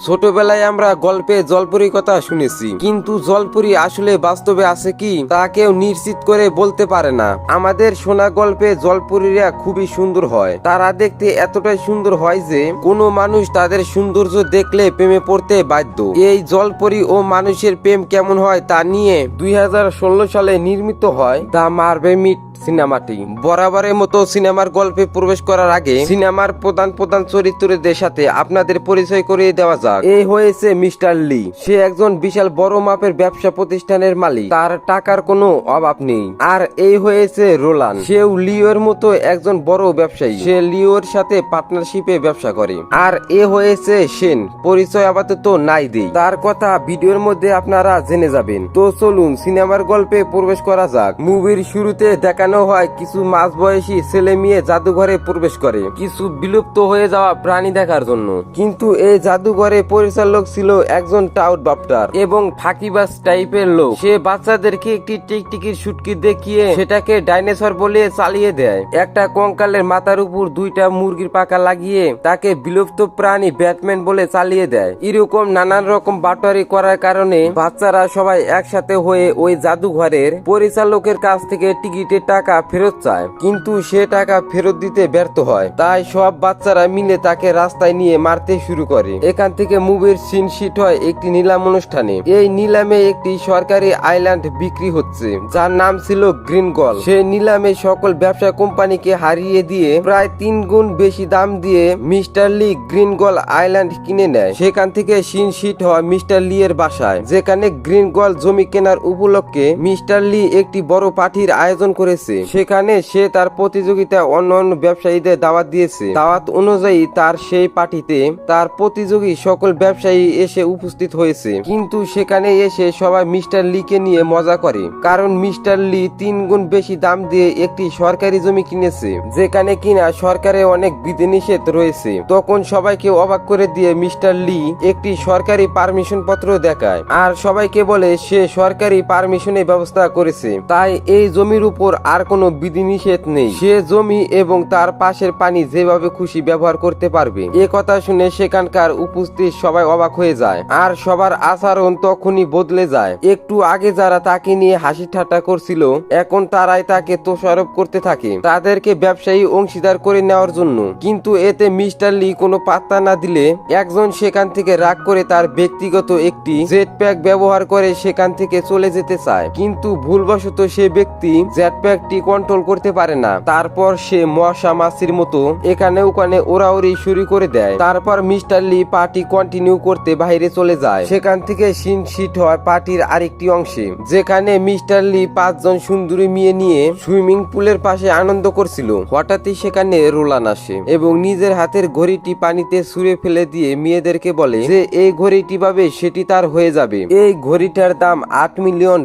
ছোটবেলায় আমরা গল্পে জলপরীর কথা শুনেছি, কিন্তু জলপরী আসলে বাস্তবে আছে কি তা কেউ নিশ্চিত করে বলতে পারে না। আমাদের শোনা গল্পে জলপরীরা খুবই সুন্দর হয়। তারা দেখতে এতটাই সুন্দর হয় যে কোনো মানুষ তাদের সৌন্দর্য দেখলে প্রেমে পড়তে বাধ্য। এই জলপরী ও মানুষের প্রেম কেমন হয় তা নিয়ে 2016 সালে নির্মিত হয় দ্য মার্ভেল সিনেমাটি। বরাবরের মতো সিনেমার গল্পে প্রবেশ করার আগে সিনেমার প্রধান চরিত্রদের সাথে আপনাদের পরিচয় করিয়ে দেওয়া যাক। এই হয়েছে মিস্টার লি। সে একজন বিশাল বড় মাপের ব্যবসা প্রতিষ্ঠানের মালিক। তার টাকার কোনো অভাব নেই। আর এই হয়েছে রোলান। সেও লিওর মতো একজন বড় ব্যবসায়ী। সে লিওর সাথে পার্টনারশিপে ব্যবসা করে। আর এ হয়েছে সেন। পরিচয় আপাতত নাই দেই, তার কথা ভিডিওর মধ্যে আপনারা জেনে যাবেন। তো চলুন সিনেমার গল্পে প্রবেশ করা যাক। মুভির শুরুতে দেখানো হয় কিছু মাঝবয়সী ছেলে মেয়ে জাদুঘরে প্রবেশ করে কিছু বিলুপ্ত হয়ে যাওয়া প্রাণী দেখার জন্য। কিন্তু এই জাদুঘরে পরিচালক ছিল একজন টাউট বাপ্টার এবং ফাঁকিবাজ টাইপের লোক। সে বাচ্চাদেরকে একটি টিকটিকির শুটকি দেখিয়ে সেটাকে ডাইনোসর বলে চালিয়ে দেয়। একটা কঙ্কালের মাথার উপর দুইটা মুরগির পাকা লাগিয়ে তাকে বিলুপ্ত প্রাণী ব্যাটম্যান বলে চালিয়ে দেয়। এরকম নানান রকম বাটোয়ারি করার কারণে বাচ্চারা সবাই একসাথে হয়ে ওই জাদুঘরের পরিচালকের কাছ থেকে টিকিটের টাকা ফেরত চায়, কিন্তু সে টাকা ফেরত দিতে ব্যর্থ হয়। তাই সব বাচ্চারা মিলে তাকে রাস্তায় নিয়ে মারতে শুরু করে। এখান থেকে মুভির সিন শিট হয় একটি নিলাম অনুষ্ঠানে। এই নিলামে একটি সরকারি আইল্যান্ড বিক্রি হচ্ছে যার নাম ছিল গ্রিন গল। সেই নিলামে সকল ব্যবসা কোম্পানিকে হারিয়ে দিয়ে প্রায় 3 গুণ বেশি দাম দিয়ে মিস্টার লি গ্রিন গল আইল্যান্ড কিনে নেয়। সেখান থেকে সিন শিট হয় মিস্টার লি এর বাসায়, যেখানে গ্রিন গল জমি কেনার উপলক্ষে মিস্টার লি একটি বড় পার্টির আয়োজন করেছে। সেখানে সে তার প্রতিযোগিতা অন্যান্য ব্যবসায়ীদের দাওয়াত দিয়েছে। দাওয়াত অনুযায়ী তার সেই পার্টিতে তার প্রতিযোগী সকল ব্যবসায়ী এসে উপস্থিত হয়েছে। কিন্তু সেখানে এসে সবাই মিস্টার লি কে নিয়ে মজা করে, কারণ মিস্টার লি 3 গুণ বেশি দাম দিয়ে একটি সরকারি জমি কিনেছে, যেখানে কিনা সরকারের অনেক বিধিনিষেধ রয়েছে। তখন সবাইকে অবাক করে দিয়ে মিস্টার লি একটি সরকারি পারমিশন পত্র দেখায় আর সবাইকে বলে সে সরকারি পারমিশনের ব্যবস্থা করেছে, তাই এই জমির উপর আর কোনো বিধিনিষেধ নেই। সে জমি এবং তার পাশের পানি যেভাবে খুশি ব্যবহার করতে পারবে। এ কথা শুনে সেখানকার উপস্থিত সবাই অবাক হয়ে যায় আর সবার আচরণ তখনই বদলে যায়। একটু আগে যারা তাকে নিয়ে হাসি ঠাট্টা করছিল এখন তারাই তাকে দোষারোপ করতে থাকে তাদেরকে ব্যবসায়ী অংশীদার করে নেওয়ার জন্য। কিন্তু এতে মিস্টার লি কোনো পাত্তা না দিলে একজন সেখান থেকে রাগ করে তার ব্যক্তিগত একটি জেট প্যাক ব্যবহার করে সেখান থেকে চলে যেতে চায়, কিন্তু ভুলবশত সে ব্যক্তি জেট প্যাকটি কন্ট্রোল করতে পারে না। তারপর সে মশা মাছির মতো এখানে ওখানে ওরাওরি শুরু করে দেয়। তারপর মিস্টার লি পার্টি কন্টিনিউ করতে বাইরে চলে যায়। সেখান থেকে সিন শিট হয় পার্টির আরেকটি অংশে, যেখানে মিস্টার লি 5 জন সুন্দরী মেয়ে নিয়ে সুইমিং পুলের পাশে আনন্দ করছিল। হঠাৎই সেখানে রোলান আসে এবং নিজের হাতের ঘড়িটি পানিতে ছুঁড়ে ফেলে দিয়ে মেয়েদেরকে বলে যে এই ঘড়িটি পাবে সেটি তার হয়ে যাবে। এই ঘড়িটার দাম $8 মিলিয়ন।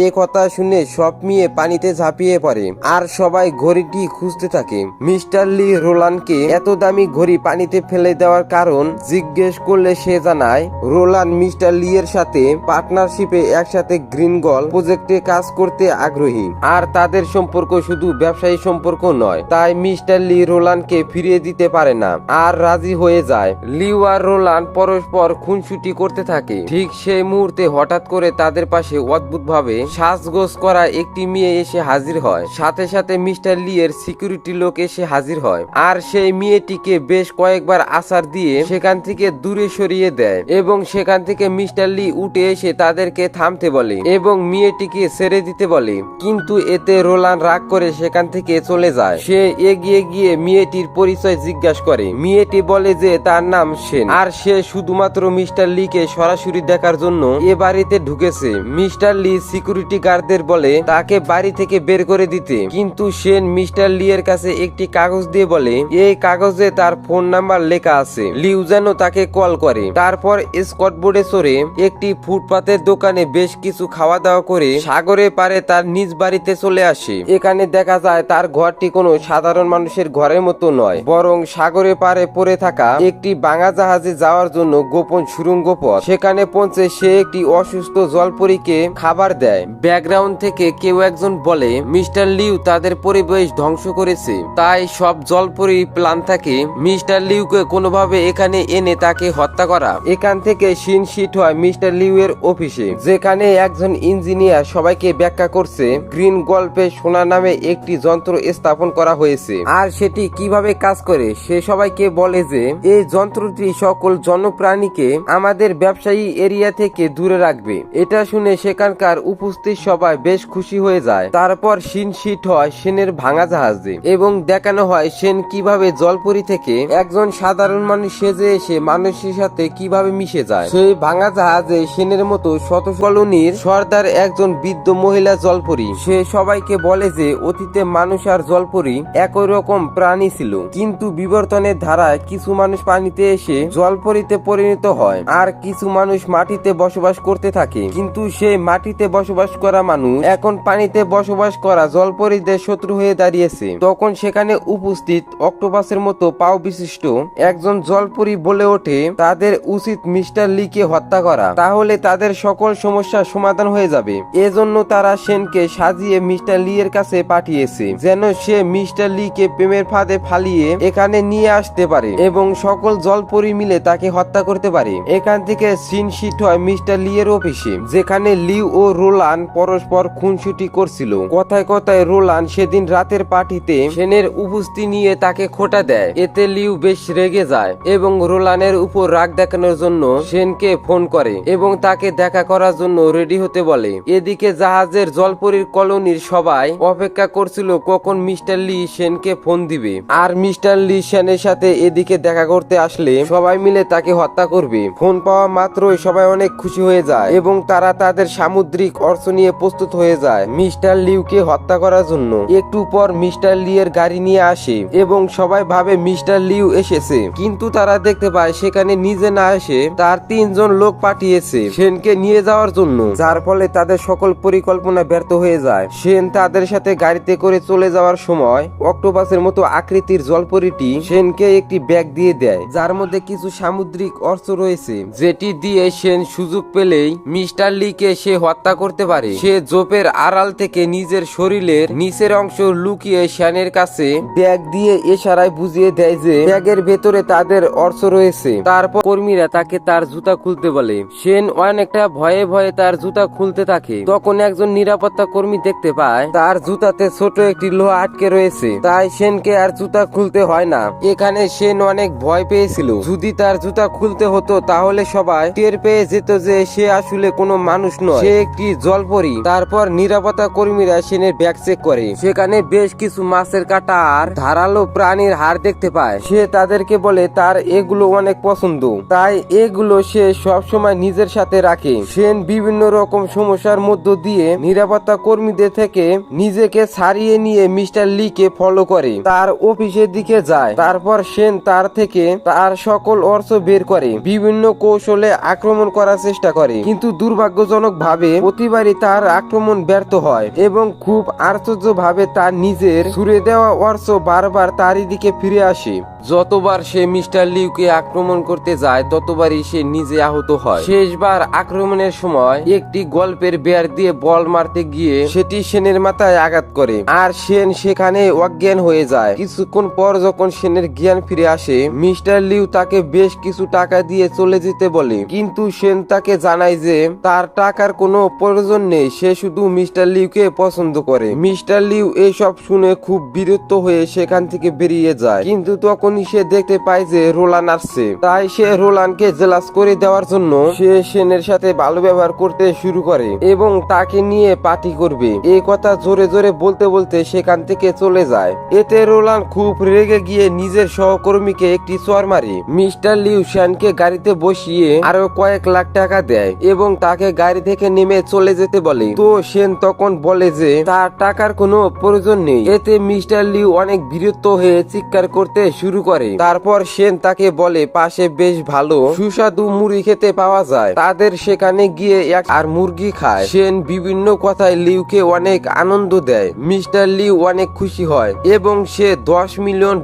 এ কথা শুনে সব মেয়ে পানিতে ঝাঁপিয়ে পড়ে আর সবাই ঘড়িটি খুঁজতে থাকে। মিস্টার লি রোলানকে এত দামি ঘড়ি পানিতে ফেলে দেওয়ার কারণ জিজ্ঞেস করলে সে জানায় রোলান মিস্টার লি এর সাথে পার্টনারশিপে একসাথে গ্রিন গল প্রজেক্টে কাজ করতে আগ্রহী আর তাদের সম্পর্ক শুধু ব্যবসায়ী সম্পর্ক নয়। তাই মিস্টার লি রোলানকে ফিরিয়ে দিতে পারে না আর রাজি হয়ে যায়। লিও আর রোলান পরস্পর খুনসুটি করতে থাকে। ঠিক সেই মুহূর্তে হঠাৎ করে তাদের পাশে অদ্ভুতভাবে সাজগোজ করা একটি মেয়ে এসে হাজির হয়। সাথে সাথে মিস্টার লি এর সিকিউরিটি লোক এসে হাজির হয় আর সেই মেয়েটিকে বেশ কয়েকবার আছাড় দিয়ে সেখান থেকে দূরে সরিয়ে দেয় এবং সেখান থেকে মিস্টার লি উঠে এসে তাদেরকে থামতে বলে এবং মেয়েটিকে ছেড়ে দিতে বলে। কিন্তু এতে রোলান রাগ করে সেখান থেকে চলে যায়। সে এগিয়ে গিয়ে মেয়েটির পরিচয় জিজ্ঞাসা করে। মেয়েটি বলে যে তার নাম সেন আর সে শুধুমাত্র মিস্টার লি কে সরাসরি দেখার জন্য এ বাড়িতে ঢুকেছে। মিস্টার লি সিকিউরিটি গার্ডদের বলে তাকে বাড়ি থেকে বের করে দিতে, কিন্তু সেন মিস্টার লি এর কাছে একটি কাগজ দিয়ে বলে এই কাগজে তার ফোন নাম্বার লেখা আছে, লিউ যেন তাকে কল করে। তারপর স্কটবোর্ডে চড়ে একটি ফুটপাতের দোকানে বেশ কিছু খাওয়া দাওয়া করে সাগরে পারে তার নিজ বাড়িতে চলে আসে। এখানে দেখা যায় তার ঘরটি কোনো সাধারণ মানুষের ঘরের মতো নয়, বরং সাগরে পারে পড়ে থাকা একটি ভাঙা জাহাজে যাওয়ার জন্য গোপন সুড়ঙ্গ পথ। সেখানে পৌঁছে সে একটি অসুস্থ জলপরীকে খাবার দেয়। ব্যাকগ্রাউন্ড থেকে কেউ একজন বলে মিস্টার লিউ তাদের পরিবেশ ধ্বংস করেছে। তাই সব জলপরি প্ল্যান থাকে মিস্টার লিউকে কোনোভাবে এখানে এনে তাকে হত্যা করা। এখান থেকে সিন শিট হয় মিস্টার লিউ এর অফিসে, যেখানে একজন ইঞ্জিনিয়ার সবাইকে ব্যাখ্যা করছে গ্রিন গল্পে সোনা নামে একটি যন্ত্র স্থাপন করা হয়েছে, আর সেটি কিভাবে কাজ করে। সে সবাইকে বলে যে এই যন্ত্রটি সকল জনপ্রাণীকে আমাদের ব্যবসায়ী এরিয়া থেকে দূরে রাখবে। এটা শুনে সেখানকার উপস্থিত সবাই বেশ খুশি হয়ে যায়। তারপর সিন শিট হয় সেনের ভাঙা জাহাজে এবং দেখানো হয় সেন কিভাবে জলপরি থেকে একজন সাধারণ মানুষ সেজে এসে মানুষের সাথে কিভাবে মিশে যায়। সেই ভাঙা জাহাজে সেনের মতো শত কলোনির সর্দার একজন বৃদ্ধ মহিলা জলপরি। সে সবাইকে বলে যে অতীতে মানুষ আর জলপরি একই রকম প্রাণী ছিল, কিন্তু বিবর্তনের ধারায় কিছু মানুষ পানিতে এসে জলপরিতে পরিণত হয় আর কিছু মানুষ মাটিতে বসবাস করতে থাকে। কিন্তু সেই মাটিতে বসবাস করা মানুষ এখন পানিতে বসবাস করা জলপরীদের শত্রু হয়ে দাঁড়িয়েছে। তখন সেখানে উপস্থিত অক্টোপাসের মতো পাও বিশিষ্ট একজন জলপরি বলে ওঠে তাদের উচিত মিস্টার লিকে হত্যা করা, তাহলে তাদের সকল সমস্যার সমাধান হয়ে যাবে। এজন্য তারা সেনকে সাজিয়ে মিস্টার লি এর কাছে পাঠিয়েছে, যেন সে মিস্টার লিকে প্রেমের ফাঁদে ফালিয়ে এখানে নিয়ে আসতে পারে এবং সকল জলপরি মিলে তাকে হত্যা করতে পারে। এখান থেকে সিন শিট হয় মিস্টার লি এর অফিসে, যেখানে লিউ ও রোলান পরস্পর খুনসুটি করছিল। কথায় কথায় রোলান সেদিন রাতের পার্টিতে সেনের উপস্থিতি নিয়ে তাকে খোঁটা দেয়। এতে লিউ বেশ রেগে যায় এবং রোলানের উপর রাগ দেখানোর জন্য সেনকে ফোন করে এবং তাকে দেখা করার জন্য রেডি হতে বলে। এদিকে জাহাজের জলপরীর কলোনির সবাই অপেক্ষা করছিল কখন মিস্টার লি সেনকে ফোন দিবে, আর মিস্টার লি সেনের সাথে এদিকে দেখা করতে আসলে সবাই মিলে তাকে হত্যা করবে। ফোন পাওয়া মাত্রই সবাই অনেক খুশি হয়ে যায় এবং তারা তাদের সামুদ্রিক অস্ত্র নিয়ে প্রস্তুত হয়ে যায় মিস্টার লিউকে হত্যা করার জন্য। একটু পর মিস্টার লি এর গাড়ি নিয়ে আসে এবং সবাই ভাবে মিস্টার লিউ এসেছে, কিন্তু তারা দেখতে পায় সেখানে নিজে না এসে তার 3 জন লোক পাঠিয়েছে সেনকে নিয়ে যাওয়ার জন্য, যার ফলে তাদের সকল পরিকল্পনা ব্যর্থ হয়ে যায়। সেন তাদের সাথে গাড়িতে করে চলে যাওয়ার সময় অক্টোপাসের মতো আকৃতির জলপরীটি সেনকে একটি ব্যাগ দিয়ে দেয়, যার মধ্যে কিছু সামুদ্রিক অস্ত্র রয়েছে, যেটি দিয়ে সেন সুযোগ পেলেই মিস্টার লিকে সে হত্যা করতে পারে। সে জোপের আড়াল থেকে নিজের শরীরের নিচের অংশ লুকিয়ে সেনের কাছে ব্যাগ দিয়ে ইশারায় বুঝিয়ে দেয় যে ব্যাগের ভেতরে তাদের অস্ত্র রয়েছে। তারপর কর্মীরা তাকে তার জুতা খুলতে বলে। সেন অনেকটা ভয়ে ভয়ে তার জুতা খুলতে থাকে। তখন একজন নিরাপত্তা কর্মী দেখতে পায় তার জুতাতে ছোট একটি লোহা আটকে রয়েছে, তাই সেনকে আর জুতা খুলতে হয় না। এখানে সেন অনেক ভয় পেয়েছিল, যদি তার জুতা খুলতে হতো তাহলে সবাই টের পেয়ে যেত যে সে আসলে কোনো মানুষ নয়, সে একটি জলপরি। তারপর নিরাপত্তা কর্মীরা সেনের ব্যাগ চেক করে, সেখানে বেশ কিছু মাছের কাঁটা আর ধারালো প্রাণীর হাড় দেখতে পায়। সে তাদেরকে বলে তার এগুলো অনেক পছন্দ, তাই এগুলো সে সব সময় নিজের সাথে রাখে। সেন বিভিন্ন রকম সমস্যার মধ্য দিয়ে নিরাপত্তা কর্মীদের থেকে নিজেকে ছাড়িয়ে নিয়ে মিস্টার লিকে ফলো করে তার অফিসের দিকে যায়। তারপর সেন তার থেকে তার সকল অর্থ বের করে বিভিন্ন কৌশলে আক্রমণ করার চেষ্টা করে, কিন্তু দুর্ভাগ্যজনক ভাবে প্রতিবারই তার আক্রমণ ব্যর্থ হয় এবং খুব আশ্চর্য ভাবে তার নিজের ছুড়ে দেওয়া অর্থ বারবার তারই দিকে ফিরে আসে। যতবার সে মিস্টার লিউকে আক্রমণ করতে যায় ততবারই সে নিজে আহত হয়। শেষবার আক্রমণের সময় একটি গল্পের বেয়ার দিয়ে বল মারতে গিয়ে সেটি সেনের মাথায় আঘাত করে আর সেন সেখানে অজ্ঞান হয়ে যায়। কিছুক্ষণ পর যখন সেনের জ্ঞান ফিরে আসে মিস্টার লিউ তাকে বেশ কিছু টাকা দিয়ে চলে যেতে বলে, কিন্তু সেন তাকে জানায় যে তার টাকার কোনো প্রয়োজন নেই, সে শুধু মিস্টার লিউকে পছন্দ করে। মিস্টার লিউ এসব শুনে খুব বিরক্ত হয়ে সেখান থেকে বেরিয়ে যায়, কিন্তু তখন সে দেখতে পায় যে রোলান আসছে, তাই সে রোলানকে জেলাস করে দেওয়ার জন্য সে সেনের সাথে ভালো ব্যবহার করতে শুরু করে এবং তাকে নিয়ে পার্টি করবে। এই কথা জোরে জোরে বলতে বলতে সেখান থেকে চলে যায়। এতে রোলান খুব রেগে গিয়ে নিজের সহকর্মীকে একটি চর মারে। মিস্টার লিউ সেনকে গাড়িতে বসিয়ে আরো কয়েক লাখ টাকা দেয় এবং তাকে গাড়ি থেকে নেমে চলে যেতে বলে। তো সেন তখন বলে যে তার টাকার কোনো প্রয়োজন নেই। এতে মিস্টার লিউ অনেক বিরক্ত হয়ে চিৎকার করতে শুরু করে। তারপর সেন তাকে বলে পাশে বেশ ভালো সুস্বাদু মুরগি খেতে পাওয়া যায়, তাদের সেখানে গিয়ে আর মুরগি খায়। সেন বিভিন্ন কথায় লিউকে অনেক আনন্দ দেয়। মিস্টার লিউ অনেক খুশি হয় এবং সে $10 মিলিয়ন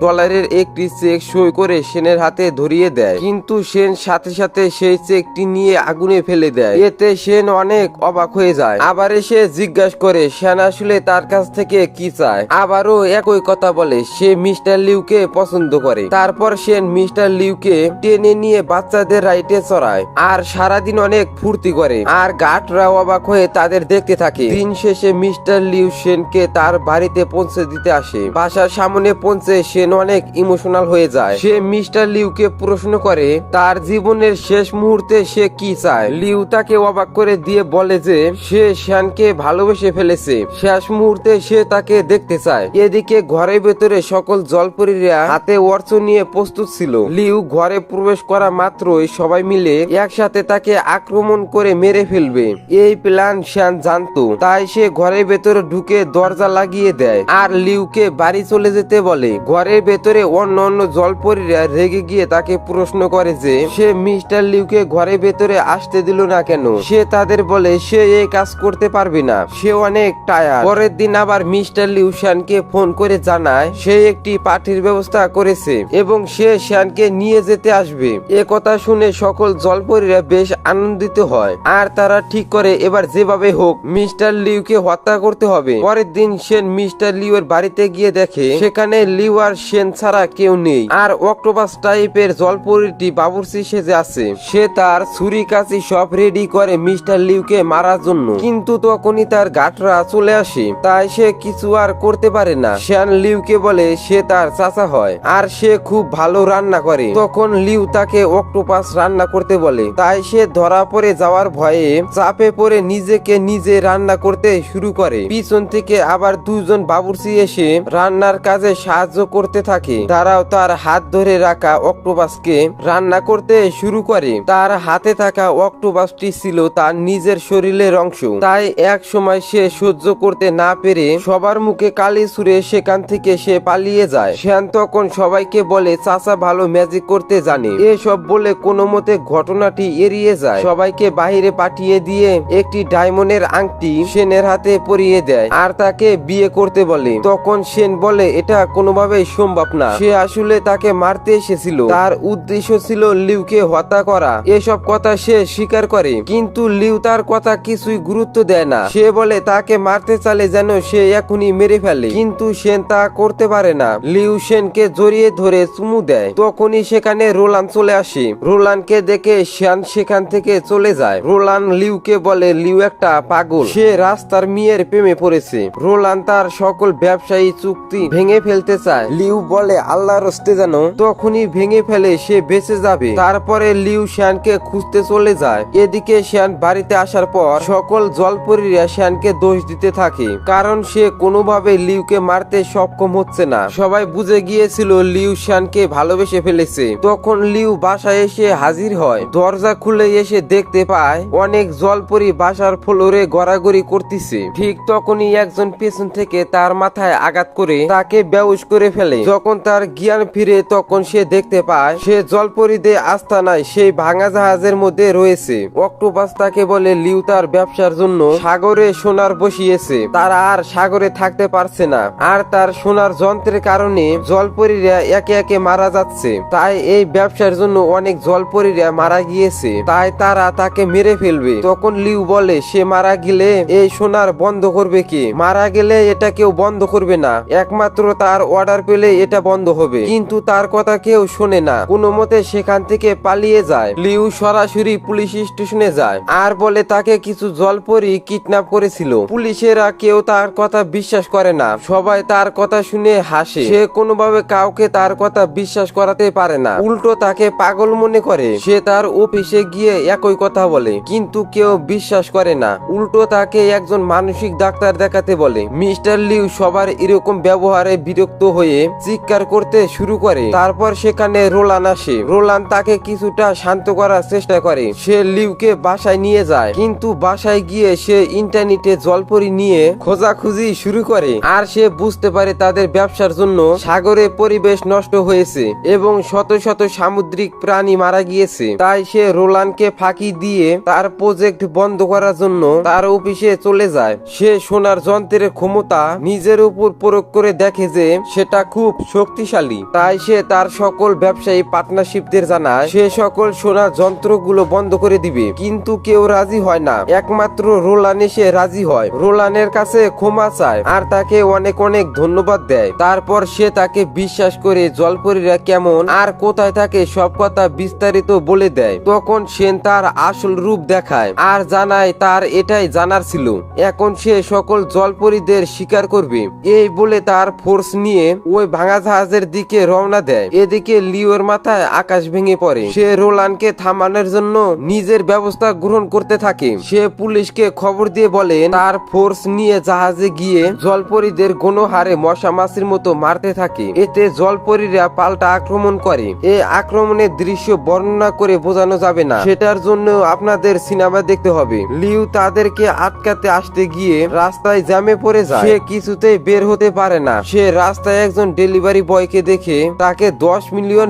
একটি চেক সই করে সেনের হাতে ধরিয়ে দেয়, কিন্তু সেন সাথে সাথে সেই চেকটি নিয়ে আগুনে ফেলে দেয়। এতে সেন অনেক অবাক হয়ে যায়। আবার এসে জিজ্ঞাসা করে সেন আসলে তার কাছ থেকে কি চায়। আবারও একই কথা বলে সে মিস্টার লিউকে পছন্দ করে। তারপর সে মিস্টার লিউকে টেনে নিয়ে বাচ্চাদের রাইডে চড়ায় আর সারাদিন অনেক ফুর্তি করে আর গার্ডরাও অবাক হয়ে তাদের দেখতে থাকে। দিন শেষে মিস্টার লিউ সেনকে তার বাড়িতে পৌঁছে দিতে আসে। বাসার সামনে পৌঁছে সেন অনেক ইমোশনাল হয়ে যায়। সে মিস্টার লিউকে প্রশ্ন করে তার জীবনের শেষ মুহূর্তে সে কি চায়। লিউ তাকে অবাক করে দিয়ে বলে যে সে শ্যানকে ভালোবেসে ফেলেছে, শেষ মুহূর্তে সে তাকে দেখতে চায়। এদিকে ঘরের ভেতরে সকল জলপরীরা হাতে অর্থ নিয়ে প্রস্তুত ছিল। লিউ ঘরে প্রবেশ করা মাত্রই সবাই মিলে একসাথে তাকে আক্রমণ করে মেরে ফেলবে এই প্ল্যান শ্যান জানতো। তাই সে ঘরের ভেতরে ঢুকে দরজা লাগিয়ে দেয় আর লিউকে বাড়ি চলে যেতে বলে। ঘরের ভেতরে অন্য অন্য জলপরীরা রেগে গিয়ে তাকে প্রশ্ন করে যে সে মিস্টার লিউকে ঘরের ভেতরে আসতে দিল না কেন। সে তাদের বলে সে এই কাজ করতে পারবে না, সে অনেক টায়ার্ড। পরের দিন আবার মিস্টার লিউ শ্যানকে ফোন করে জানায় সে একটি পার্টির ব্যবস্থা করেছে এবং সে শ্যানকে নিয়ে যেতে আসবে। এ কথা শুনে সকল জলপরীরা বেশ আনন্দিত হয় আর তারা ঠিক করে এবার যেভাবে হোক মিস্টার লিউকে হত্যা করতে হবে। পরের দিন সেন মিস্টার লিউ এর বাড়িতে গিয়ে দেখে সেখানে লিউ আর সেন ছাড়া কেউ নেই আর অক্টোপাস টাইপের জলপরীটি বাবুর্চি সেজে আছে। সে তার ছুরি কাঁচি সব রেডি করে মিস্টার লিউকে মারার জন্য, কিন্তু তখনই তার গাটরা চলে আসে। তাই সে কিছু আর করতে পারে না। শ্যান লিউকে বলে সে তার চাচা হয় আর সে খুব ভালো রান্না করে। তখন লিউ তাকে অক্টোপাস রান্না করতে বলে। তাই সে ধরা পড়ে যাওয়ার ভয়ে চাপে পড়ে নিজেকে নিজে রান্না করতে শুরু করে। পিছন থেকে আবার দুজন বাবুর্চি এসে রান্নার কাজে সাহায্য করতে থাকে। তারাও তার হাত ধরে রাখা অক্টোপাসকে রান্না করতে শুরু করে। তার হাতে থাকা অক্টোপাসটি ছিল তার নিজের শরীরের অংশ। তাই এক সময় সে সহ্য করতে না পেরে সবার মুখে কালি ছুঁড়ে সেখান থেকে সে পালিয়ে যায়। শ্যান তখন সবাইকে বলে চাচা ভালো ম্যাজিক করতে জানে। এসব বলে কোনো মতে ঘটনাটি এড়িয়ে যায়। সবাইকে বাহিরে পাঠিয়ে দিয়ে একটি ডায়মন্ডের আংটি সেনের হাতে পরিয়ে দেয় আর তাকে বিয়ে করতে বলে। তখন সেন বলে এটা কোনোভাবেই সম্ভব না, সে আসলে তাকে মারতে এসেছিল, তার উদ্দেশ্য ছিল লিউকে হত্যা করা। এসব কথা সে স্বীকার করে, কিন্তু লিউ তার কথা কিছুই গুরুত্ব দেয় না। সে বলে তাকে মারতে চালে যেন সে এখনই মেরে ফেলে, কিন্তু সেন তা করতে পারে না। লিউ সেনকে জড়িয়ে ধরে চুমু দেয়। তখনই সেখানে রোলান চলে আসে। রোলানকে দেখে শ্যান সেখান থেকে চলে যায়। রোলান লিউকে বলে লিউ একটা পাগল, সে রাস্তার মেয়ের প্রেমে পড়েছে। রোলান তার সকল ব্যবসায়ী চুক্তি ভেঙে ফেলতে চায়। লিউ বলে আল্লাহর হস্তে যেন তখনই ভেঙে ফেলে সে বেঁচে যাবে। তারপরে লিউ শ্যানকে খুঁজতে চলে যায়। এদিকে শ্যান বাড়িতে আসার পর সকল জলপরীরা শ্যানকে দোষ দিতে থাকে, কারণ সে কোনোভাবে লিউকে মারতে সক্ষম হচ্ছে না। সবাই বুঝে গিয়েছিল লিউ শ্যানকে ভালোবেসে ফেলেছে। তখন লিউ বাসায় এসে হাজির হয়। দরজা খুলে এসে দেখতে পায় অনেক জলপরী বাসার ফ্লোরে গড়াগড়ি করতেছে। ঠিক তখনই একজন পেছন থেকে তার মাথায় আঘাত করে তাকে বেহুশ করে ফেলে। যখন তার জ্ঞান ফিরে তখন সে দেখতে পায় সে জলপরীদের আস্তানায় সেই ভাঙা জাহাজের মধ্যে রয়েছে। অক্টোপাস তাকে বলে লিউ তার ব্যবসার জন্য সাগরে সোনার বসিয়েছে, তারা আর সাগরে থাকতে পারছে না আর তার সোনার যন্ত্রের কারণে জলপরীরা একে একে মারা যাচ্ছে। তাই এই ব্যবসার জন্য অনেক জলপরীরা মারা গিয়েছে, তাই তারা তাকে মেরে ফেলবে। তখন লিউ বলে সে মারা গেলে এই সোনার বন্ধ করবে কে? মারা গেলে এটা কেউ বন্ধ করবে না, একমাত্র তার অর্ডার পেলে এটা বন্ধ হবে। কিন্তু তার কথা কেউ শোনে না, কোনো মতে সেখান থেকে পালিয়ে যায়। লিউ সরাসরি পুলিশ স্টেশনে যায় আর বলে তাকে কিছু জলপরী কিডন্যাপ করেছিল। পুলিশেরা কেউ তার কথা বিশ্বাস করে না, সবাই তার কথা শুনে হাসে। সে কোনোভাবে কাউকে তার কথা বিশ্বাস করাতে পারে না, উল্টো তাকে পাগল মনে করে। সে তার অফিসে গিয়ে একই কথা বলে, কিন্তু কেউ বিশ্বাস করে না, উল্টো তাকে একজন মানসিক ডাক্তার দেখাতে বলে। মিস্টার লিউ সবার এরকম ব্যবহারে বিরক্ত হয়ে চিৎকার করতে শুরু করে। তারপর সেখানে রোলান আসে। রোলান তাকে কিছুটা শান্ত করার চেষ্টা করে। সে লিউকে বাসায় নিয়ে যায়, কিন্তু বাসায় গিয়ে সে ইন্টারনেটে জলপরী নিয়ে খোঁজাখুঁজি শুরু করে আর সে বুঝতে পারে তাদের ব্যবসার জন্য সাগরে পরিবেশ নষ্ট হয়েছে এবং শত শত সামুদ্রিক প্রাণী মারা গিয়েছে। তাই সে রোলানকে ফাঁকি দিয়ে তার প্রজেক্ট বন্ধ করার জন্য তার অফিসে চলে যায়। সে সোনার যন্ত্রের ক্ষমতা নিজের উপর প্রয়োগ করে দেখে যে সেটা খুব শক্তিশালী। তাই সে তার সকল ব্যবসায়ী পার্টনারশিপদের জানায় সে সকল সোনার যন্ত্রগুলো বন্ধ করে দিবে, কিন্তু কেউ রাজি হয় না। একমাত্র রোলান এসে রাজি হয়। রোলানের রোলানের কাছে ক্ষমা চায় আর তাকে অনেক অনেক ধন্যবাদ দেয়। তারপর সে তাকে বিশ্বাস করে জলপরীরা কেমন আর কোথায় থাকে সব কথা বিস্তারিত বলে দেয়। তখন সেন তার আসল রূপ দেখায় আর জানায় তার এটাই জানার ছিল, এখন সে সকল জলপরীদের শিকার করবে। এই বলে তার ফোর্স নিয়ে ওই ভাঙা জাহাজের দিকে রওনা দেয়। এদিকে লিওর মাথায় আকাশ ভেঙে পড়ে। সে রোলানকে থামানোর জন্য নিজের ব্যবস্থা গ্রহণ করতে থাকে। সে পুলিশকে খবর দিয়ে বলে তার ফোর্স নিয়ে জাহাজে গিয়ে জলপরীদের গণহারে মশা মাছির মতো মারতে থাকে। এতে জলপরীরা পাল্টা আক্রমণ করে। এই আক্রমণের দৃশ্য বর্ণনা করে বোঝানো যাবে না, সেটার জন্য আপনাদের সিনেমা দেখতে হবে। লিউ তাদেরকে আটকাতে আসতে গিয়ে রাস্তায় জ্যামে পড়ে যায়। সে কিছুতেই বের হতে পারে না। সে রাস্তায় একজন ডেলিভারি বয়কে দেখে তাকে $10 মিলিয়ন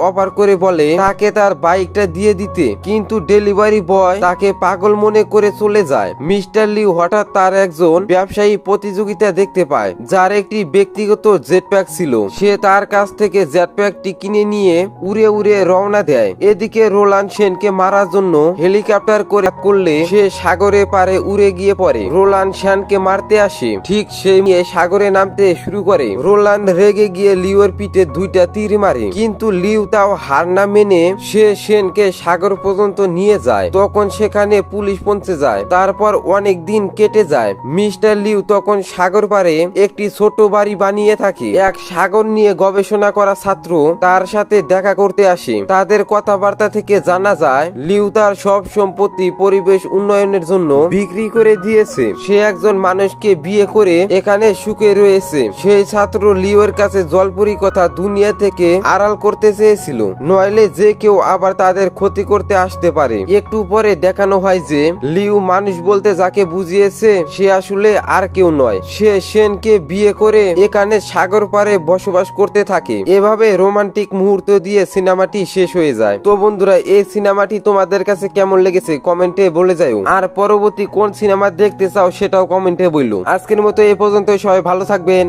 অফার করে বলে তাকে তার বাইকটা দিয়ে দিতে, কিন্তু ডেলিভারি বয় তাকে পাগল মনে করে চলে যায়। মিস্টার লিউ হঠাৎ তার একজন ব্যবসায়ী প্রতিযোগিতা দেখতে পায় যার একটি ব্যক্তিগত জেটপ্যাক ছিল। সে তার কাছ থেকে জেটপ্যাকটি কিনে নিয়ে উড়ে উড়ে রওনা দেয়। এদিকে রোলান সেনকে মারার জন্য হেলিকপ্টার করলে সে সাগরে পারে উড়ে গিয়ে পড়ে। রোলান সেনকে মারতে আসে, ঠিক সে সাগরে নামতে শুরু করে। রোলান রেগে গিয়ে লিওর পিঠে 2টা তীর মারে, কিন্তু লিউ তাও হার না মেনে সে সেনকে সাগর পর্যন্ত নিয়ে যায়। তখন সেখানে পুলিশ পৌঁছে যায়। তারপর অনেক দিন কেটে যায়। মিস্টার লিউ তখন সাগর পারে একটি ছোট বাড়ি বানিয়ে থাকে। এক সাগর নিয়ে গবেষণা করা ছাত্র তার সাথে দেখা করতে আসে। তাদের কথাবার্তা থেকে জানা যায় লিউ তার সব সম্পত্তি পরিবেশ উন্নয়নের জন্য বিক্রি করে দিয়েছে। সে একজন মানুষকে বিয়ে করে এখানে সুখে রয়েছে। সেই ছাত্র লিওর কাছে জলপরি কথা দুনিয়া থেকে আড়াল করতে চেয়েছিল, নইলে যে কেউ আবার তাদের ক্ষতি করতে আসতে পারে। একটু পরে দেখানো হয় যে লিউ মানুষ বলতে যাকে বুঝিয়েছে সে আসলে আর কেউ নয়। সে সেনকে বিয়ে করে এখানে সাগর পারে বসবাস করতে থাকে। এভাবে রোমান্টিক মুহূর্ত দিয়ে সিনেমাটি শেষ হয়ে যায়। তো বন্ধুরা, এই সিনেমাটি তোমাদের কাছে কেমন লেগেছে কমেন্টে বলে যাও, আর পরবর্তী কোন সিনেমা দেখতে চাও সেটাও কমেন্টে বললো। আজকের মতো এই পর্যন্ত, সবাই ভালো থাকবেন।